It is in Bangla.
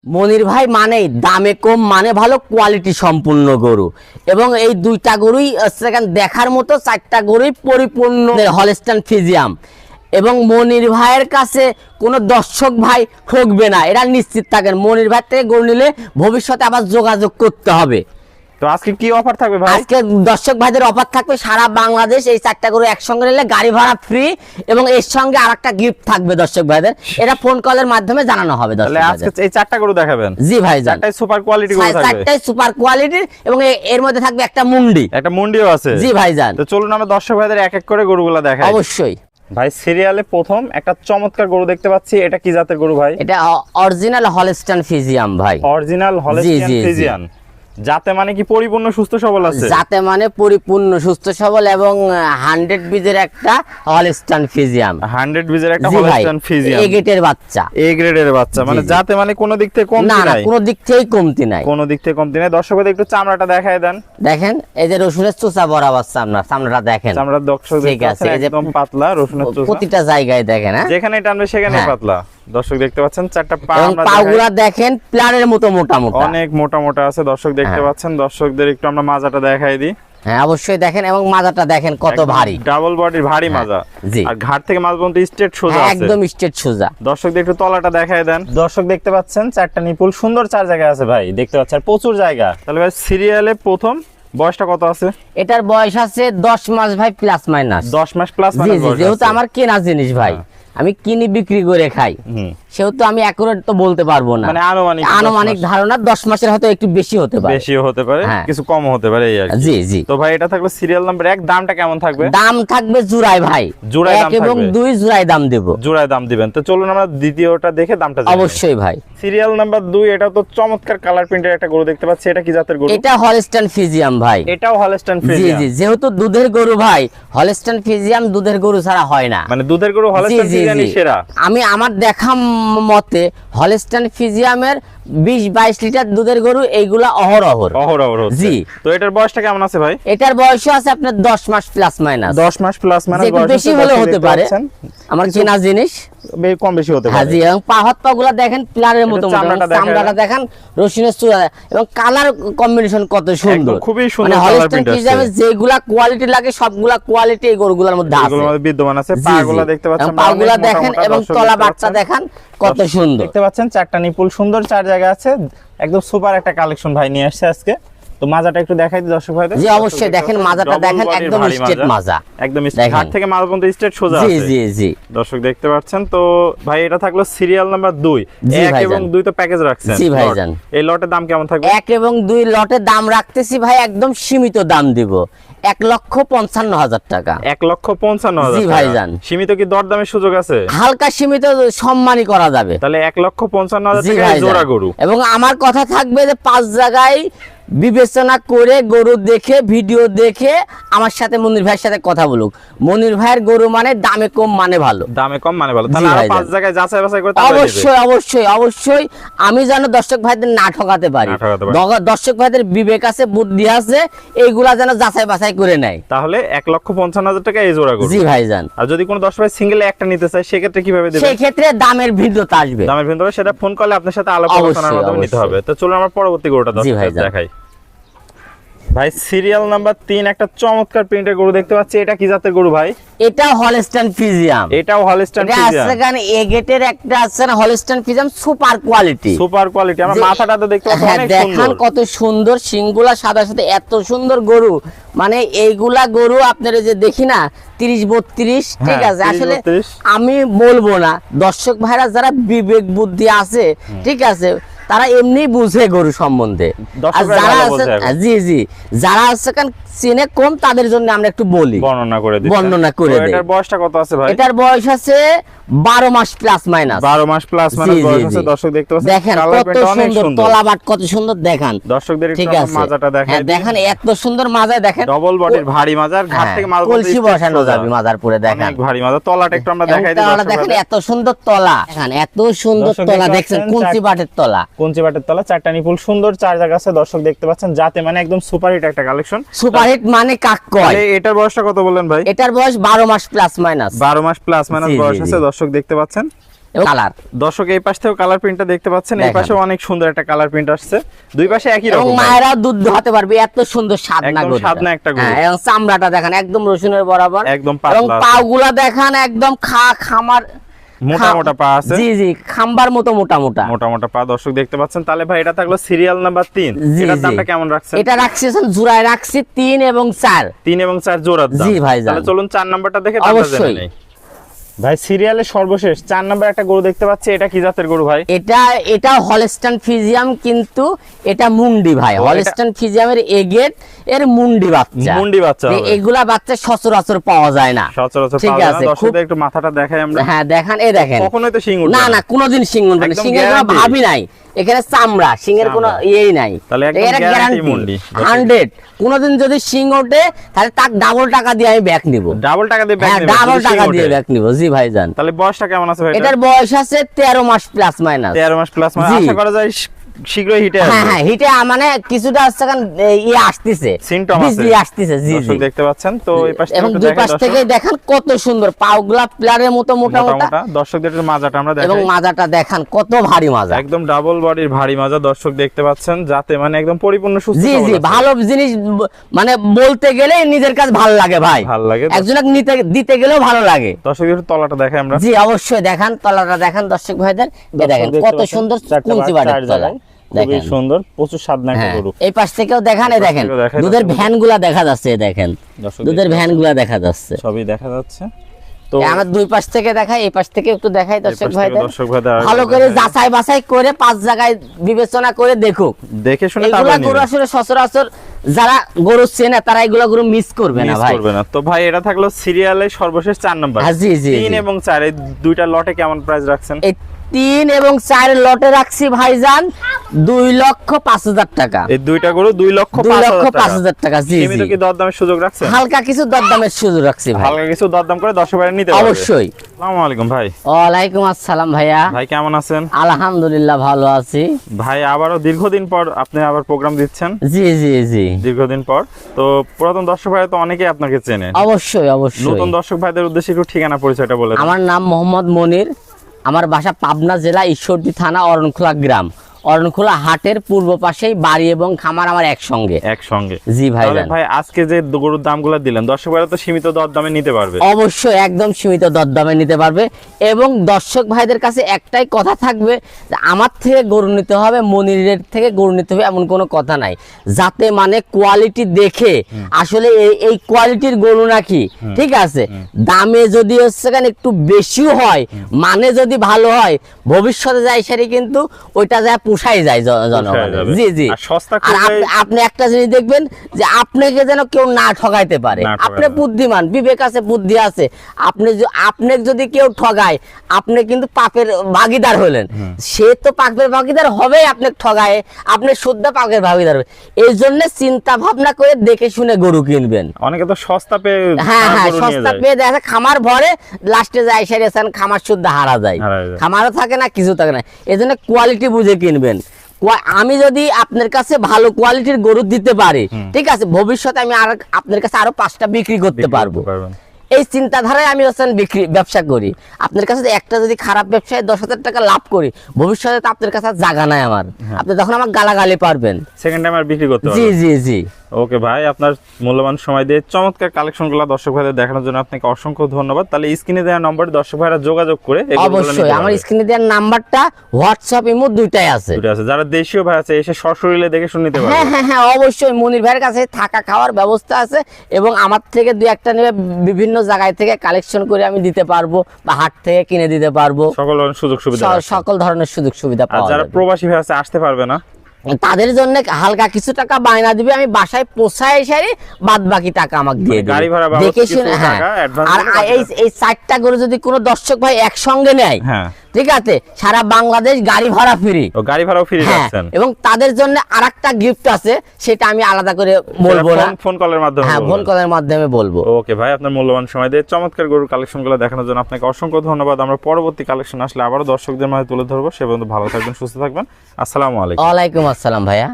মনির ভাই মানে দামে কম মানে ভালো কোয়ালিটি সম্পূর্ণ গরু এবং এই দুইটা গরুই সেখানে দেখার মতো, চারটা গরুই পরিপূর্ণ হলস্টাইন ফ্রিজিয়াম। এবং মনির ভাইয়ের কাছে কোনো দর্শক ভাই ঠকবে না, এরা নিশ্চিত থাকেন। মনির ভাই থেকে গরু নিলে ভবিষ্যতে আবার যোগাযোগ করতে হবে। তো আজকে কি অফার থাকবে ভাই? আজকে দর্শক ভাইদের অফার থাকবে সারা বাংলাদেশ এই চারটা গরু একসঙ্গে নিলে গাড়ি ভাড়া ফ্রি এবং এর সঙ্গে আরেকটা গিফট থাকবে দর্শক ভাইদের, এটা ফোন কলের মাধ্যমে জানানো হবে দর্শক তাহলে আজকে এই চারটা গরু দেখাবেন? জি ভাই, চারটাই সুপার কোয়ালিটি গরু থাকবে। চারটাই সুপার কোয়ালিটির এবং এর মধ্যে থাকবে একটা মুন্ডি। একটা মুন্ডিও আছে? জি ভাইজান। তো চলুন আমরা দর্শক ভাইদের এক এক করে গরুগুলো দেখাই। অবশ্যই ভাই, সিরিয়ালে প্রথম একটা চমৎকার গরু দেখতে পাচ্ছি, এটা কি জাতের গরু ভাই? এটা অরিজিনাল হলস্টাইন ফ্রিজিয়াম ভাই। Original Holstein Friesian. যাতে মানে কি পরিপূর্ণ সুস্থ সবল আছে? যাতে মানে পরিপূর্ণ সুস্থ সবল এবং 100 বীজের একটা হলস্টাইন ফ্রিজিয়াম। 100 বীজের একটা হলস্টাইন ফ্রিজিয়াম, এ গ্রেডের বাচ্চা। এ গ্রেডের বাচ্চা, মানে যাতে মানে কোনো দিক থেকে কমতি না, নাই? কোনো দিক থেকেই কমতি নাই। কোনো দিক থেকে কমতি নাই। দর্শকদের একটু চামড়াটা দেখায় দেন। দেখেন এই যে রসুনের চোষা বরাবর চামড়াটা দেখেন। চামড়া দর্শক দেখতে পাচ্ছেন একদম পাতলা রসুনের চোষা। প্রতিটা জায়গায় দেখেন, যেখানে টানবে সেখানে পাতলা। দর্শক দেখতে পাচ্ছেন চারটা পা, এবং পাগুলা দেখেন প্লানের মতো মোটা মোটা, অনেক মোটা মোটা আছে। দর্শক দেখতে পাচ্ছেন। দর্শকদের একটু আমরা মাজাটা দেখাই দিই। হ্যাঁ অবশ্যই দেখেন, এবং মাজাটা দেখেন কত ভারী, ডাবল বডির ভারী মাজা। জি। আর ঘাট থেকে মাঝ পর্যন্ত স্ট্রেট সোজা আছে, একদম স্ট্রেট সোজা। দর্শকদের একটু তলাটা দেখায় দেন। দর্শক দেখতে পাচ্ছেন চারটা নিপুল সুন্দর চার জায়গায় আছে ভাই, দেখতে পাচ্ছেন প্রচুর জায়গা। তাহলে ভাই সিরিয়ালে প্রথম বয়সটা কত আছে? এটার বয়স আছে 10 মাস ভাই, প্লাস মাইনাস 10 মাস প্লাস জি মাইনাস জি। বয়স যেহেতু আছে। আমার কেনা জিনিস ভাই, আমি কিনি বিক্রি করে খাই, সেহেতু আমি অ্যাকুরেট তো বলতে পারবো না। মানে আনুমানিক ধারণা 10 মাসের হয়তো একটু বেশি হতে পারে, বেশিও হতে পারে, কিছু কম হতে পারে এই আর কি। জি জি। তো ভাই এটা থাকলো সিরিয়াল নাম্বার 1। দামটা কেমন থাকবে? দাম থাকবে জোড়ায় ভাই, জোড়ায় দাম 1 এবং থাকবে? 2 জোড়ায় দাম দেব। জোড়ায় দাম দিবেন। তো চলুন আমরা দ্বিতীয়টা দেখে দামটা জানি। অবশ্যই ভাই। সিরিয়াল নাম্বার 2, এটা তো চমৎকার কালার প্রিন্টের একটা গরু দেখতে পাচ্ছি, এটা কি জাতের গরু? এটা হলস্টাইন ফ্রিজিয়াম ভাই। এটাও হলস্টাইন জি ফ্রিজিয়ান? জি। যেহেতু দুধের গরু ভাই, হলস্টাইন ফ্রিজিয়াম দুধের গরু ছাড়া হয় না। মানে দুধের গরু হলস্টাইন ফ্রিজিয়ানই সেরা? আমি আমার দেখা মতে হলস্টাইন ফ্রিজিয়ামের 20-22 লিটার দুধের গরু এইগুলা অহরহ হচ্ছে। জি। তো এটার বয়সটা কেমন আছে ভাই? এটার বয়স আছে আপনার 10 মাস প্লাস মাইনাস। 10 মাস প্লাস মাইনাস বয়স, বেশি হলে হতে পারে, আমার কেনা জিনিস কম বেশি হতে হ্যাঁ পারে। জি। এবং পা হাত পা গুলা দেখেন প্লানের মতো মোটা, চামড়াটা চামড়াটা দেখেন রসুনের চূড়া, এবং কালার কম্বিনেশন কত সুন্দর, খুবই সুন্দর। হলস্টাইন ফ্রিজিয়ামের যেগুলা কোয়ালিটি লাগে সবগুলা কোয়ালিটি এই গরুগুলোর মধ্যে আছে, এগুলোর মধ্যে বিদ্যমান আছে। পাগুলা দেখতে পাচ্ছেন, পাগুলা দেখেন এবং তলা বাচ্চা দেখেন কত সুন্দর। দেখতে পাচ্ছেন চারটা নিপুল সুন্দর চার জায়গা আছে, একদম সুপার একটা কালেকশন ভাই নিয়ে আসছে আজকে। তো মাজাটা একটু দেখাই দিই দর্শক ভাইদের। জি অবশ্যই দেখেন, মাজাটা দেখেন একদম স্ট্রেট মাজা, একদম স্ট্রেট, ঘাট থেকে মাঝ পর্যন্ত স্ট্রেট সোজা আছে। জি জি জি। দর্শক দেখতে পাচ্ছেন। তো ভাই এটা থাকলো সিরিয়াল নাম্বার 2। 1 এবং 2 তো প্যাকেজ রাখছেন? জি ভাইজান। এই লটের দাম কেমন থাকবে? 1 এবং 2 লটের দাম রাখতেছি ভাই একদম সীমিত দাম দিব, 1,55,000 টাকা। 1,55,000? জি ভাইজান। সীমিত কি দরদামের সুযোগ আছে? হালকা সীমিত সম্মানই করা যাবে। তাহলে 1,55,000 টাকা জোড়া গরু। এবং আমার কথা থাকবে যে 5 জায়গায় বিবেচনা করে গরু দেখে ভিডিও দেখে আমার সাথে মনির ভাইয়ের সাথে কথা বলুক। মনির ভাইয়ের গরু মানে দামে কম মানে ভালো, দামে কম মানে ভালো। তাহলে আরো 5 জায়গায় যাচাই বাছাই করে তারপরে অবশ্যই অবশ্যই অবশ্যই। আমি যেন দর্শক ভাইদের না ঠকাতে পারি, দর্শক ভাইদের বিবেক আছে বুদ্ধি আছে, এইগুলা যেন যাচাই বাছাই করে নেয়। তাহলে 1,55,000 টাকা এই জোড়া গরু? জি ভাইজান। আর যদি কোনো দর্শক ভাই সিঙ্গেল একটা নিতে চায় সেক্ষেত্রে কিভাবে দেবেন? সেই ক্ষেত্রে দামের ভিন্নতা আসবে, দামের ভিন্নতা সেটা ফোন করলে আপনার সাথে আলাপ আলোচনার মাধ্যমে নিতে হবে। তো চলুন আমরা পরবর্তী গরুটা দেখাই। ভাই সিরিয়াল নাম্বার 3, একটা চমৎকার প্রিন্টের গরু দেখতে পাচ্ছি, এটা কি জাতের গরু ভাই? এটা হলস্টাইন ফ্রিজিয়াম। এটাও হলস্টাইন ফ্রিজিয়াম? এটা আছে এ গেটের একটা আছে না Holstein ফ্রিজিয়াম super quality. Super quality. আমরা মাথাটা তো দেখতে পাচ্ছি অনেক সুন্দর, দেখেন কত সুন্দর, শিংগুলা সাদা সাথে এত সুন্দর গরু, মানে এইগুলা গরু আপনারা যে দেখি না 30-32, ঠিক আছে, আসলে আমি বলবো না, দর্শক ভাইরা যারা বিবেক বুদ্ধি আছে, ঠিক আছে, তারা এমনি বুঝে গরু সম্বন্ধে। আর যারা আছে জি জি, যারা আছে কারণ চিনে কম তাদের জন্য আমরা একটু বলি, বর্ণনা করে দিই। এটার বয়সটা কত আছে ভাই? এটার বয়স আছে 12 মাস প্লাস মাইনাস। 12 মাস প্লাস মাইনাস বয়স আছে। দর্শক দেখতে পাচ্ছেন দেখেন কত সুন্দর তলাবাট, কত সুন্দর দেখেন। দর্শকদের একটু মাজাটা দেখেন। দেখেন এত সুন্দর মাজা দেখেন, ডাবল বডির ভারী মাজার, ঘাট থেকে মাছ কলসি বসানো যাবে মাজার পরে। দেখেন অনেক ভারী মাজা। তলাটা একটু আমরা দেখাই দিই দর্শকদের। দেখেন এত সুন্দর তলা, দেখেন এত সুন্দর তলা, দেখছেন কুঞ্চি বাটের তলা, কুঞ্চি বাটের তলা, চারটা নিপুল সুন্দর চার জায়গা আছে। দর্শক দেখতে পাচ্ছেন যাতে মানে একদম সুপার হিট একটা কালেকশন। সুপার হিট মানে কাক কয়। এটার বয়সটা কত বললেন ভাই? এটার বয়স 12 মাস প্লাস মাইনাস। 12 মাস প্লাস মাইনাস বয়স আছে। দর্শক দেখতে পাচ্ছেন এবং কালার। দর্শক এই পাশ থেকেও কালার প্রিন্টটা দেখতে পাচ্ছেন, এই পাশেও অনেক সুন্দর একটা কালার প্রিন্ট আসছে, দুই পাশে একই রকম। এবং মায়েরা দুধ দোহাতে পারবে, এত সুন্দর স্বাদনা একদম গরু, স্বাদনা একটা গরু। হ্যাঁ, এবং চামড়াটা দেখেন একদম রসুনের বরাবর, একদম এবং পাতলা, পাগুলা দেখেন একদম খামার মোটা মোটা পা আছে। জি জি, খাম্বার মতো মোটা মোটা মোটা মোটা পা দর্শক দেখতে পাচ্ছেন। তাহলে ভাই এটা থাকলো সিরিয়াল নাম্বার 3, এটার দামটা কেমন রাখছেন? এটা রাখছি জোড়ায় রাখছি 3 এবং 4। 3 এবং 4 জোড়ার দাম। জি ভাইজান। তাহলে চলুন 4 নাম্বারটা দেখে দামটা জেনে নেই। ভাই সিরিয়ালের সর্বশেষ 4 নাম্বার একটা গরু দেখতে পাচ্ছি, এটা কি জাতের গরু ভাই? এটা হলস্টাইন ফ্রিজিয়াম, কিন্তু এটা মুন্ডি ভাই। হলস্টাইন ফ্রিজিয়ামের এগেট এর মুন্ডি বাচ্চা। মুন্ডি বাচ্চা হবে। এগুলা বাচ্চা সচরাচর পাওয়া যায় না। সচরাচর ঠিক পাওয়া যায় আছে, না। দর্শকদের একটু মাথাটা দেখাই আমরা। হ্যাঁ দেখেন, এই দেখেন কখনোই তো শিং উঠবে না, না কোনোদিন শিং উঠবে না। একদম শিংয়ের কোনো guarantee। ভাবই নাই, এখানে চামড়া, শিংয়ের কোনো ইয়েই নাই। তাহলে একদম এটা guarantee guarantee, মুন্ডি। 100। কোনোদিন যদি শিং ওঠে তাহলে তার ডাবল টাকা দিয়ে আমি ব্যাক নিব। ডাবল টাকা দিয়ে ব্যাক হ্যাঁ, নেবেন? ডাবল যদি টাকা শিং দিয়ে ওঠে। ব্যাক নিব। জি ভাইজান। তাহলে বয়সটা কেমন আছে ভাই? এটার বয়স আছে 13 মাস প্লাস মাইনাস। 13 মাস প্লাস, মানে জি। আশা করা যায় শীঘ্রই হিটে আসবে। হ্যাঁ হ্যাঁ, হিটে মানে কিছুটা আসছে, কারণ ইয়ে আসতেছে, সিমটম আছে, বিজলি আসতেছে। জি জি, দর্শক দেখতে পাচ্ছেন। তো এই পাশ এবং থেকে দুই দেখেন পাশ থেকে দেখেন কত সুন্দর পাগুলা প্লারের মতো মোটা মোটা মোটা, মোটা। দর্শকদের একটু মাজাটা আমরা এবং দেখাই। মাজাটা দেখেন কত ভারী মাজা। একদম ডাবল বডির ভারী মাজা দর্শক দেখতে পাচ্ছেন, যাতে মানে একদম পরিপূর্ণ সুস্থ জি সবল জি, আছে। ভালো জিনিস মানে বলতে গেলে নিজের কাছে ভালো লাগে ভাই, ভালো লাগে। একজনকে দিতে গেলেও ভালো লাগে। দর্শক একটু তলাটা দেখাই আমরা। জি অবশ্যই দেখান, তলাটা দেখান দর্শক ভাইদের। এই দেখেন দেখতে কত পাচ্ছেন, সুন্দর চারটা কুঞ্চি বাট, বাটের চার তলা, জায়গায়। খুবই দেখেন সুন্দর, প্রচুর স্বাদনা একটা হ্যাঁ, গরু। এই পাশ থেকেও দেখান, এই দেখেন থেকেও দেখাই দুধের দর্শক। ভ্যানগুলা দেখা যাচ্ছে, এই দেখেন দর্শক দুধের দেখতে ভ্যানগুলা দেখা যাচ্ছে। সবই দেখা যাচ্ছে। তো আমরা দুই পাশ থেকে দেখাই, এই পাশ থেকে একটু দেখাই দর্শক পাশ থেকে ভাইদের। দর্শক ভাইদের আরেকবার ভালো করে দেখাই। যাচাই বাছাই করে 5 জায়গায় বিবেচনা করে দেখুক। দেখে শুনে এগুলা তারপর গরু নিবেন। আসলে সচরাচর যারা গরু চেনে তারা এগুলা গরু মিস করবে না মিস ভাই। করবে না। তো ভাই এটা থাকলো সিরিয়ালের সর্বশেষ 4 নাম্বার। হ্যাঁ, জি জি 3 জি। এবং 4 এই দুইটা লটে কেমন প্রাইস রাখছেন? এই 3 এবং 4 লটে রাখছি ভাইজান 2,05,000 টাকা। এই দুইটা গরু 2,05,000 টাকা। জি সীমিত জি, কি দরদামের সুযোগ রাখছেন? হালকা কিছু দরদামের সুযোগ রাখছি ভাই। হালকা কিছু দরদাম করে দর্শক ভাইরা নিতে পারবে। অবশ্যই। আসসালামু আলাইকুম ভাই। ওয়ালাইকুম আসসালাম ভাইয়া। ভাই কেমন আছেন? আলহামদুলিল্লাহ ভালো আছি ভাই আবারও দীর্ঘদিন পর আপনি আবার প্রোগ্রাম দিচ্ছেন। জি জি জি, দীর্ঘদিন পর। তো পুরাতন দর্শক ভাইরা তো অনেকেই আপনাকে চেনে। অবশ্যই অবশ্যই। নতুন দর্শক ভাইদের উদ্দেশ্যে একটু ঠিকানা পরিচয়টা বলে দেন। আমার নাম মোহাম্মদ মনির, আমার বাসা পাবনা জেলা ঈশ্বরদী থানা অরণখোলা গ্রাম। অরণখোলা হাটের পূর্ব পাশেই বাড়ি এবং খামার আমার একসঙ্গে। জি ভাই। তাহলে ভাই আজকে যে গরুর দামগুলো দিলেন দর্শক ভাইরা তো সীমিত দরদামে নিতে পারবে। অবশ্যই একদম সীমিত দরদামে নিতে পারবে। এবং দর্শক ভাইদের কাছে একটাই কথা থাকবে যে আমার থেকে গরু নিতে হবে, মনিরের থেকে গরু নিতে হবে এমন কোনো কথা নাই। যাতে মানে কোয়ালিটি দেখে আসলে এই কোয়ালিটির গরু নাকি, ঠিক আছে, দামে যদি হচ্ছে কেন একটু বেশিও হয়, মানে যদি ভালো হয়, ভবিষ্যতে যাই সারি কিন্তু ওইটা যায় পুষাই যায় জনগণের। জি জি। আর সস্তা আর আপনি একটা জিনিস দেখবেন যে আপনাকে যেন কেউ না ঠকাইতে পারে। আপনি বুদ্ধিমান, বিবেক আছে, বুদ্ধি আছে, আপনি যদি কেউ ঠগায় আপনি কিন্তু পাপের ভাগীদার হলেন। সে তো পাপের ভাগীদার হবেই, আপনি ঠগায় আপনি শুদ্ধ পাপের ভাগীদার হবে। এই জন্য চিন্তা ভাবনা করে দেখে শুনে গরু কিনবেন। অনেকে তো সস্তা পেয়ে হ্যাঁ হ্যাঁ, সস্তা পেয়ে দেখা খামার ভরে লাস্টে যায় সেরেছেন খামার শুদ্ধ হারা যায়, খামারও থাকে না, কিছু থাকে না। এই জন্য কোয়ালিটি বুঝে কিনবেন। আমি যদি আপনার কাছে ভালো কোয়ালিটির গরু দিতে পারি, ঠিক আছে, ভবিষ্যতে আমি আর আপনার কাছে আরো 5টা বিক্রি করতে পারবো। এই চিন্তাধারায় আমি ব্যবসা করি। আপনার কাছে একটা যদি খারাপ ব্যবসায় 10,000 টাকা লাভ করি, ভবিষ্যতে তো আপনার কাছে জায়গা নাই আমার, আপনি তখন আমার গালাগালি পারবেন, সেকেন্ড টাইম আর বিক্রি করতে জি পারবেন। জি জি। ওকে ভাই, আপনার মূল্যবান সময় দিয়ে চমৎকার কালেকশনগুলো দর্শক ভাইদের দেখানোর জন্য আপনাকে অসংখ্য ধন্যবাদ। তাহলে স্ক্রিনে দেওয়া নম্বরে দর্শক ভাইরা যোগাযোগ করে অবশ্যই আমার স্ক্রিনে দেওয়ার নাম্বারটা হোয়াটসঅ্যাপ ইমো দুইটাই আছে। যারা দেশীয় ভাই আছে এসে সশরীরে দেখে শুনে নিতে পারবে। হ্যাঁ হ্যাঁ হ্যাঁ, অবশ্যই মনির ভাইয়ের কাছে থাকা খাওয়ার ব্যবস্থা আছে, এবং আমার থেকে দুই একটা নেবে বিভিন্ন জায়গায় থেকে কালেকশন করে আমি দিতে পারবো, বা হাট থেকে কিনে দিতে পারবো। সকল ধরনের সুযোগ সুবিধা, সকল ধরনের সুযোগ সুবিধা পাওয়া যারা যাবে। প্রবাসী ভাই আছে আসতে পারবে না, তাদের জন্য হালকা কিছু টাকা বায়না দিবে, আমি বাসায় পৌঁছায় এসে বাদ বাকি টাকা আমাকে দিয়ে দিবে, গাড়ি ভাড়া দেখে শুনে। হ্যাঁ, আর এই 4টা গরু যদি কোনো দর্শক ভাই একসঙ্গে নেয়, হ্যাঁ ঠিক আছে, সারা বাংলাদেশ গাড়ি ভাড়া ফ্রি। গাড়ি ভাড়াও ফ্রি যাচ্ছেন। এবং তাদের জন্য আরেকটা গিফট আছে, সেটা আমি আলাদা করে বলবো না, ফোন কলের মাধ্যমে। হ্যাঁ, ফোন কলের মাধ্যমে বলবো। ওকে ভাই, আপনার মূল্যবান সময় দিয়ে চমৎকার গরুর কালেকশনগুলো দেখানোর জন্য আপনাকে অসংখ্য ধন্যবাদ। আমরা পরবর্তী কালেকশন আসলে আবারও দর্শকদের মাঝে তুলে ধরবো। সে পর্যন্ত ভালো থাকবেন, সুস্থ থাকবেন। আসসালামু আলাইকুম। ওয়ালাইকুম আসসালাম ভাইয়া।